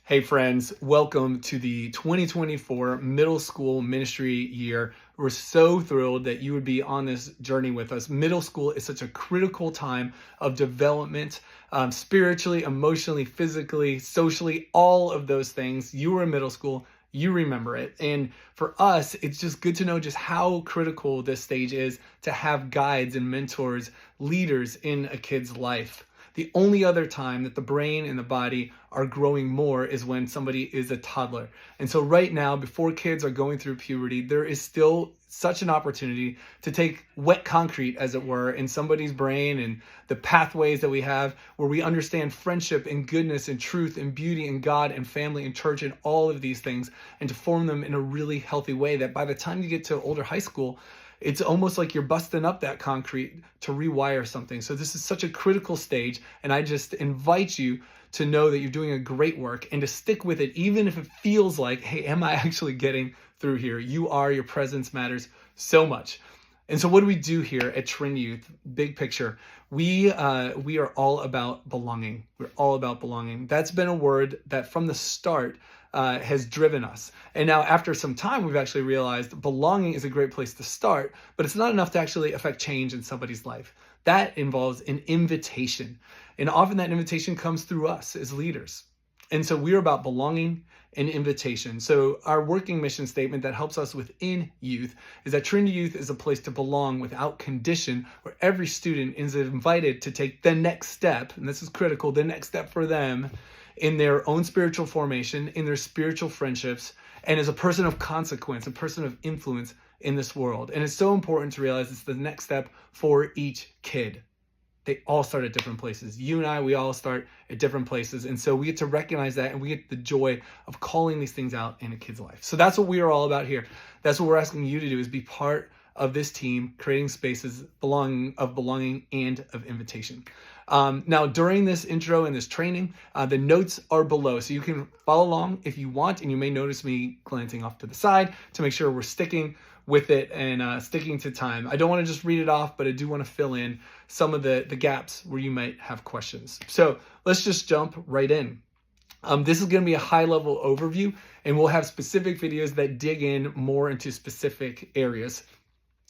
Hey friends, welcome to the 2024 middle school ministry year. We're so thrilled that you would be on this journey with us. Middle school is such a critical time of development, spiritually, emotionally, physically, socially, all of those things. You were in middle school, you remember it. And for us, it's just good to know just how critical this stage is to have guides and mentors, leaders in a kid's life. The only other time that the brain and the body are growing more is when somebody is a toddler. And so right now, before kids are going through puberty, there is still such an opportunity to take wet concrete, as it were, in somebody's brain and the pathways that we have where we understand friendship and goodness and truth and beauty and God and family and church and all of these things, and to form them in a really healthy way that by the time you get to older high school, it's almost like you're busting up that concrete to rewire something. So this is such a critical stage, and I just invite you to know that you're doing a great work and to stick with it, even if it feels like, hey, am I actually getting through here? You are. Your presence matters so much. And so what do we do here at Trinity Youth? Big picture. We are all about belonging. We're all about belonging. That's been a word that from the start has driven us. And now after some time, we've actually realized belonging is a great place to start, but it's not enough to actually affect change in somebody's life. That involves an invitation. And often that invitation comes through us as leaders. And so we're about belonging and invitation. So our working mission statement that helps us within youth is that Trinity Youth is a place to belong without condition, where every student is invited to take the next step, and this is critical, the next step for them in their own spiritual formation, in their spiritual friendships, and as a person of consequence, a person of influence in this world. And it's so important to realize it's the next step for each kid. They all start at different places. You and I, we all start at different places. And so we get to recognize that, and we get the joy of calling these things out in a kid's life. So that's what we are all about here. That's what we're asking you to do, is be part of this team, creating spaces belonging and of invitation. Now, during this intro and this training, the notes are below, so you can follow along if you want, and you may notice me glancing off to the side to make sure we're sticking with it and sticking to time. I don't want to just read it off, but I do want to fill in some of the gaps where you might have questions. So let's just jump right in. This is going to be a high-level overview, and we'll have specific videos that dig in more into specific areas.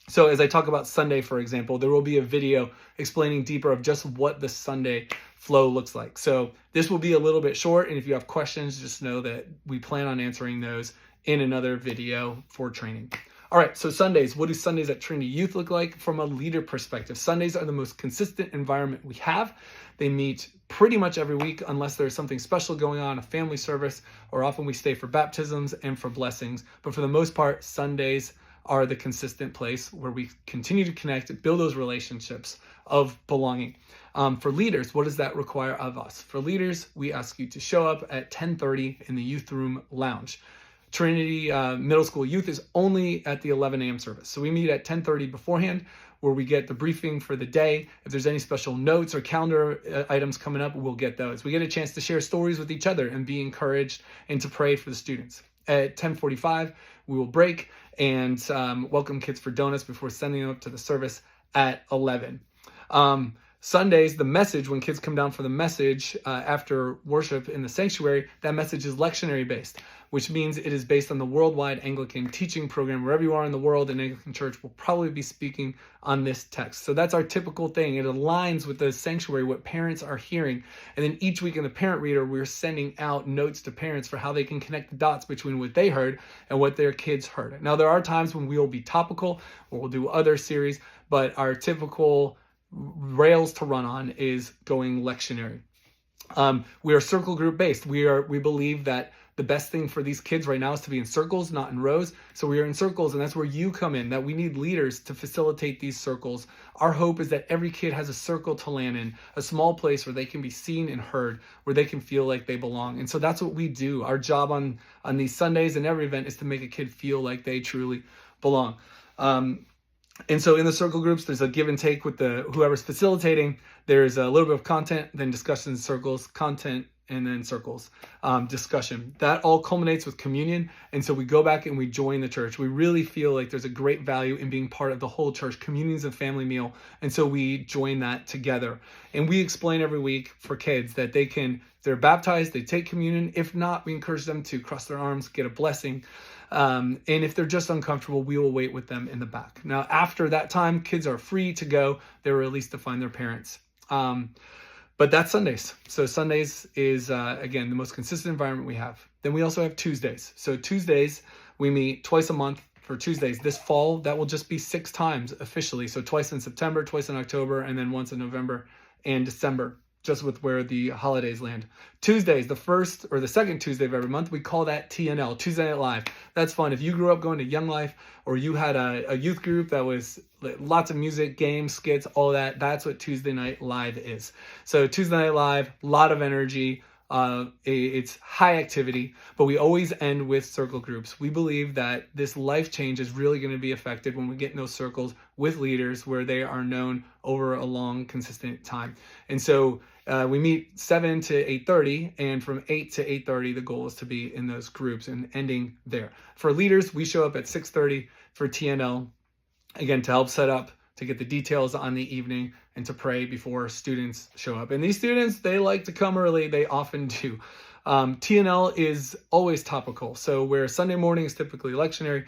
So as I talk about Sunday, for example, there will be a video explaining deeper of just what the Sunday flow looks like. So this will be a little bit short, and if you have questions, just know that we plan on answering those in another video for training. All right, so Sundays. What do Sundays at Trinity Youth look like from a leader perspective? Sundays are the most consistent environment we have. They meet pretty much every week unless there's something special going on, a family service, or often we stay for baptisms and for blessings. But for the most part, Sundays are the consistent place where we continue to connect, build those relationships of belonging. For leaders, what does that require of us? For leaders, we ask you to show up at 10:30 in the youth room lounge. Trinity Middle School Youth is only at the 11 a.m. service. So we meet at 10:30 beforehand, where we get the briefing for the day. If there's any special notes or calendar items coming up, we'll get those. We get a chance to share stories with each other and be encouraged and to pray for the students. At 10:45, we will break and welcome kids for donuts before sending them up to the service at 11. Sundays, the message, when kids come down for the message after worship in the sanctuary, that message is lectionary based, which means it is based on the worldwide Anglican teaching program. Wherever you are in the world, an Anglican church will probably be speaking on this text. So that's our typical thing. It aligns with the sanctuary, what parents are hearing. And then each week in the parent reader, we're sending out notes to parents for how they can connect the dots between what they heard and what their kids heard. Now, there are times when we will be topical or we'll do other series, but our typical rails to run on is going lectionary. We are circle group based. We believe that the best thing for these kids right now is to be in circles, not in rows. So we are in circles, and that's where you come in, that we need leaders to facilitate these circles. Our hope is that every kid has a circle to land in, a small place where they can be seen and heard, where they can feel like they belong. And so that's what we do. Our job on these Sundays and every event is to make a kid feel like they truly belong. And so in the circle groups, there's a give and take with whoever's facilitating. There's a little bit of content, then discussion in circles, content, and then circles, discussion. That all culminates with communion. And so we go back and we join the church. We really feel like there's a great value in being part of the whole church. Communion's a family meal. And so we join that together. And we explain every week for kids that they're baptized, they take communion. If not, we encourage them to cross their arms, get a blessing. And if they're just uncomfortable, we will wait with them in the back. Now, after that time, kids are free to go. They're released to find their parents. But that's Sundays. So Sundays is, again, the most consistent environment we have. Then we also have Tuesdays. So Tuesdays, we meet twice a month for Tuesdays. This fall, that will just be 6 times officially. So twice in September, twice in October, and then once in November and December, just with where the holidays land. Tuesdays, the first or the second Tuesday of every month, we call that TNL, Tuesday Night Live. That's fun. If you grew up going to Young Life, or you had a youth group that was lots of music, games, skits, all that, that's what Tuesday Night Live is. So Tuesday Night Live, a lot of energy. It's high activity, but we always end with circle groups. We believe that this life change is really going to be affected when we get in those circles with leaders where they are known over a long, consistent time. And so we meet 7 to 8:30, and from 8 to 8:30, the goal is to be in those groups and ending there. For leaders, we show up at 6:30 for TNL, again, to help set up, to get the details on the evening, and to pray before students show up. And these students, they like to come early. They often do. TNL is always topical. So where Sunday morning is typically lectionary,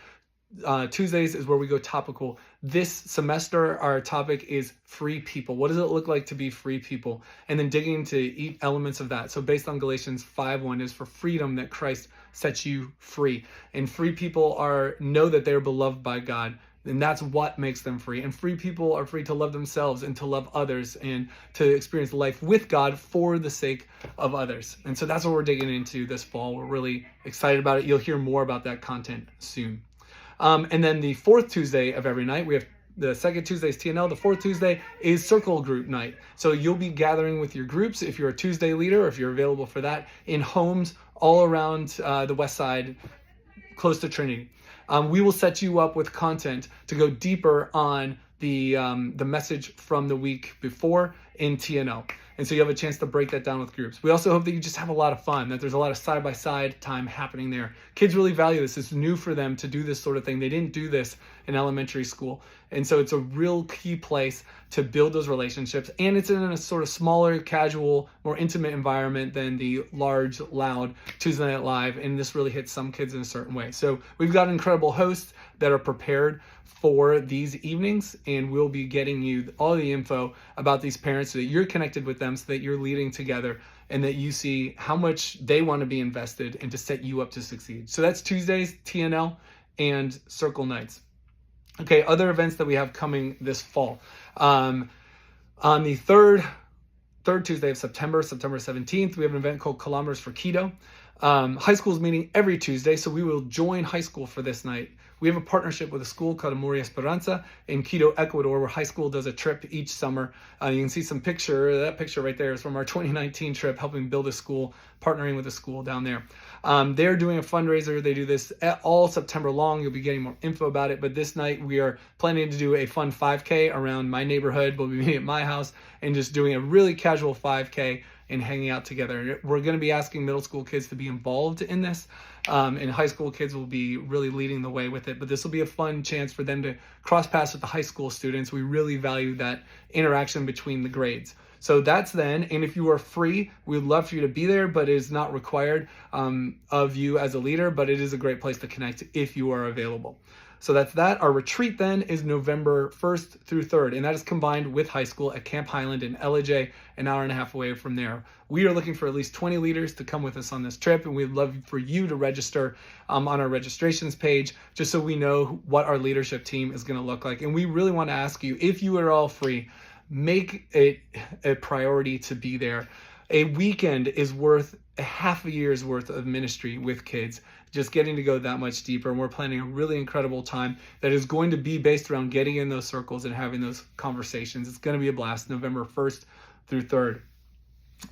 Tuesdays is where we go topical. This semester, our topic is free people. What does it look like to be free people? And then digging into elements of that. So based on Galatians 5:1 is for freedom that Christ sets you free. And free people know that they're beloved by God. And that's what makes them free. And free people are free to love themselves and to love others and to experience life with God for the sake of others. And so that's what we're digging into this fall. We're really excited about it. You'll hear more about that content soon. And then the fourth Tuesday of every night, we have the second Tuesday is TNL. The fourth Tuesday is circle group night. So you'll be gathering with your groups if you're a Tuesday leader, or if you're available for that, in homes all around the west side, close to Trinity. We will set you up with content to go deeper on the message from the week before in TNL. And so you have a chance to break that down with groups. We also hope that you just have a lot of fun, that there's a lot of side-by-side time happening there. Kids really value this. It's new for them to do this sort of thing. They didn't do this in elementary school. And so it's a real key place to build those relationships. And it's in a sort of smaller, casual, more intimate environment than the large, loud Tuesday Night Live. And this really hits some kids in a certain way. So we've got incredible hosts that are prepared for these evenings, and we'll be getting you all the info about these parents so that you're connected with them, so that you're leading together, and that you see how much they want to be invested and to set you up to succeed. So that's Tuesdays, TNL, and Circle Nights. Okay, other events that we have coming this fall. On the third Tuesday of September 17th, we have an event called Kilometers for Keto. High school is meeting every Tuesday, so we will join high school for this night. We have a partnership with a school called Amor Esperanza in Quito, Ecuador, where high school does a trip each summer. You can see some that picture right there is from our 2019 trip, helping build a school, partnering with a school down there. They're doing a fundraiser. They do this all September long. You'll be getting more info about it. But this night we are planning to do a fun 5K around my neighborhood. We'll be meeting at my house and just doing a really casual 5K and hanging out together. We're going to be asking middle school kids to be involved in this. And high school kids will be really leading the way with it. But this will be a fun chance for them to cross paths with the high school students. We really value that interaction between the grades. So that's then. And if you are free, we'd love for you to be there, but it is not required of you as a leader, but it is a great place to connect if you are available. So that's that. Our retreat then is November 1st through 3rd, and that is combined with high school at Camp Highland in LJ, an hour and a half away from there. We are looking for at least 20 leaders to come with us on this trip, and we'd love for you to register on our registrations page, just so we know what our leadership team is going to look like. And we really want to ask you, if you are all free, make it a priority to be there. A weekend is worth a half a year's worth of ministry with kids, just getting to go that much deeper. And we're planning a really incredible time that is going to be based around getting in those circles and having those conversations. It's going to be a blast, November 1st through 3rd.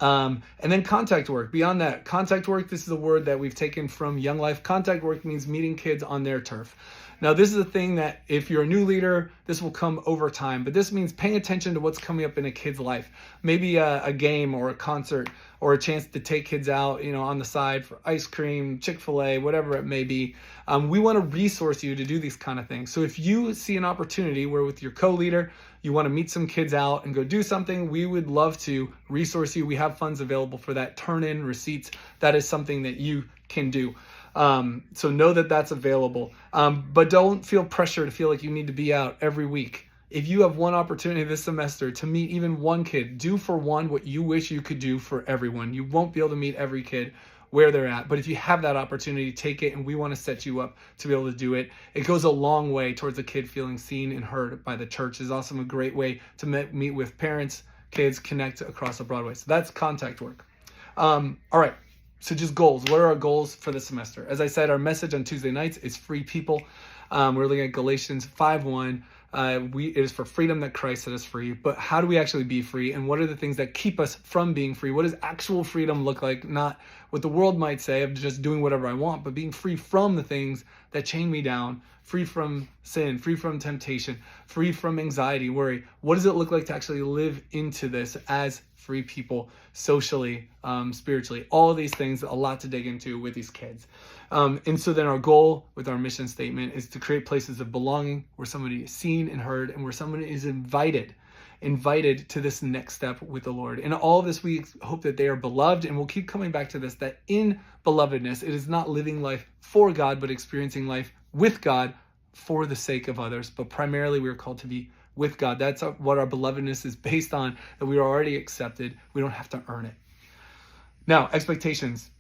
And then contact work. Beyond that, contact work, this is a word that we've taken from Young Life. Contact work means meeting kids on their turf. Now, this is a thing that if you're a new leader, this will come over time, but this means paying attention to what's coming up in a kid's life. Maybe a game or a concert or a chance to take kids out, on the side for ice cream, Chick-fil-A, whatever it may be. We want to resource you to do these kind of things. So if you see an opportunity where with your co-leader, you want to meet some kids out and go do something, we would love to resource you. We have funds available for that. Turn in receipts. That is something that you can do. So know that that's available. But don't feel pressure to feel like you need to be out every week. If you have one opportunity this semester to meet even one kid, do for one what you wish you could do for everyone. You won't be able to meet every kid where they're at, but if you have that opportunity, take it, and we want to set you up to be able to do it. It goes a long way towards a kid feeling seen and heard by the church. It's also a great way to meet with parents, kids, connect across a broad way. So that's contact work. All right. So just goals. What are our goals for the semester? As I said, our message on Tuesday nights is free people. We're looking at Galatians 5:1. It is for freedom that Christ set us free. But how do we actually be free? And what are the things that keep us from being free? What does actual freedom look like? Not what the world might say of just doing whatever I want, but being free from the things that chain me down, free from sin, free from temptation, free from anxiety, worry. What does it look like to actually live into this as free people, socially, spiritually? All of these things, a lot to dig into with these kids. And so then our goal with our mission statement is to create places of belonging where somebody is seen and heard and where someone is invited to this next step with the Lord. In all of this, we hope that they are beloved, and we'll keep coming back to this, that in belovedness, it is not living life for God, but experiencing life with God for the sake of others. But primarily we are called to be with God. That's what our belovedness is based on, that we are already accepted. We don't have to earn it. Now, expectations.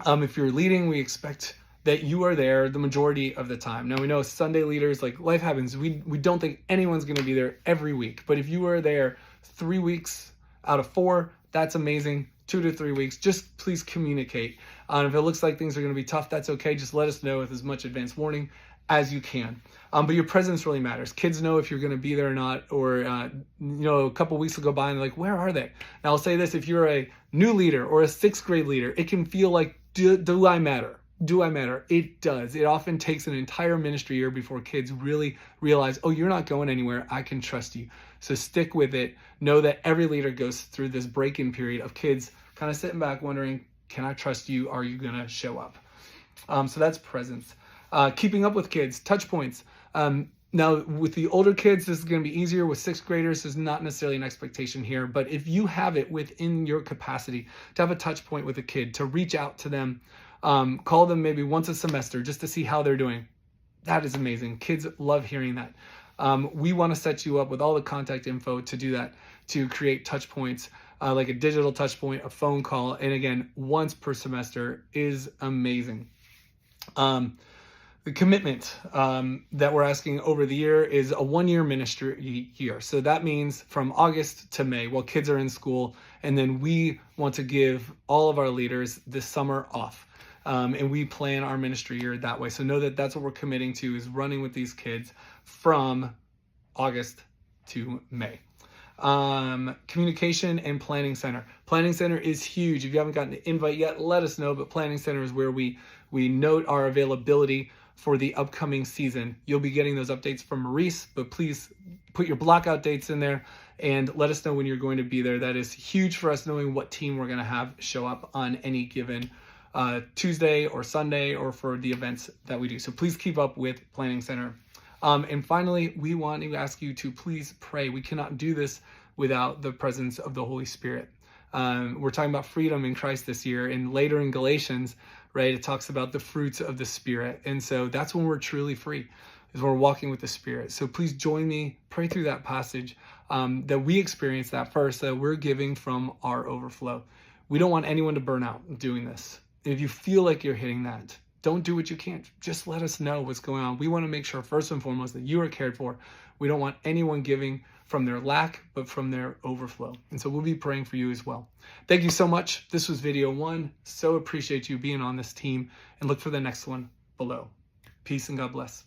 If you're leading, we expect that you are there the majority of the time. Now, we know Sunday leaders, like life happens. We don't think anyone's going to be there every week. But if you are there 3 weeks out of 4, that's amazing. 2 to 3 weeks, just please communicate. If it looks like things are going to be tough, that's okay. Just let us know with as much advance warning as you can. But your presence really matters. Kids know if you're going to be there or not, or, a couple weeks will go by and they're like, where are they? Now, I'll say this, if you're a new leader or a 6th grade leader, it can feel like, do I matter? Do I matter? It does. It often takes an entire ministry year before kids really realize, oh, you're not going anywhere. I can trust you. So stick with it. Know that every leader goes through this break-in period of kids kind of sitting back wondering, can I trust you? Are you going to show up? So that's presence. Keeping up with kids, Touchpoints. Now, with the older kids, this is going to be easier. With 6th graders, there's not necessarily an expectation here. But if you have it within your capacity to have a touch point with a kid, to reach out to them, call them maybe once a semester just to see how they're doing, that is amazing. Kids love hearing that. We want to set you up with all the contact info to do that, to create touch points, like a digital touch point, a phone call. And again, once per semester is amazing. The commitment that we're asking over the year is a 1-year ministry year. So that means from August to May while kids are in school. And then we want to give all of our leaders this summer off. And we plan our ministry year that way. So know that that's what we're committing to, is running with these kids from August to May. Communication and Planning Center. Planning Center is huge. If you haven't gotten the invite yet, let us know. But Planning Center is where we note our availability for the upcoming season. You'll be getting those updates from Maurice, but please put your blockout dates in there and let us know when you're going to be there. That is huge for us, knowing what team we're going to have show up on any given Tuesday or Sunday, or for the events that we do. So please keep up with Planning Center. And finally, we want to ask you to please pray. We cannot do this without the presence of the Holy Spirit. We're talking about freedom in Christ this year, and later in Galatians, right, it talks about the fruits of the Spirit. And so that's when we're truly free, is when we're walking with the Spirit. So please join me, pray through that passage, that we experience that first, that we're giving from our overflow. We don't want anyone to burn out doing this. If you feel like you're hitting that, don't do what you can't. Just let us know what's going on. We want to make sure, first and foremost, that you are cared for. We don't want anyone giving from their lack, but from their overflow. And so we'll be praying for you as well. Thank you so much. This was video 1. So appreciate you being on this team, and look for the next one below. Peace and God bless.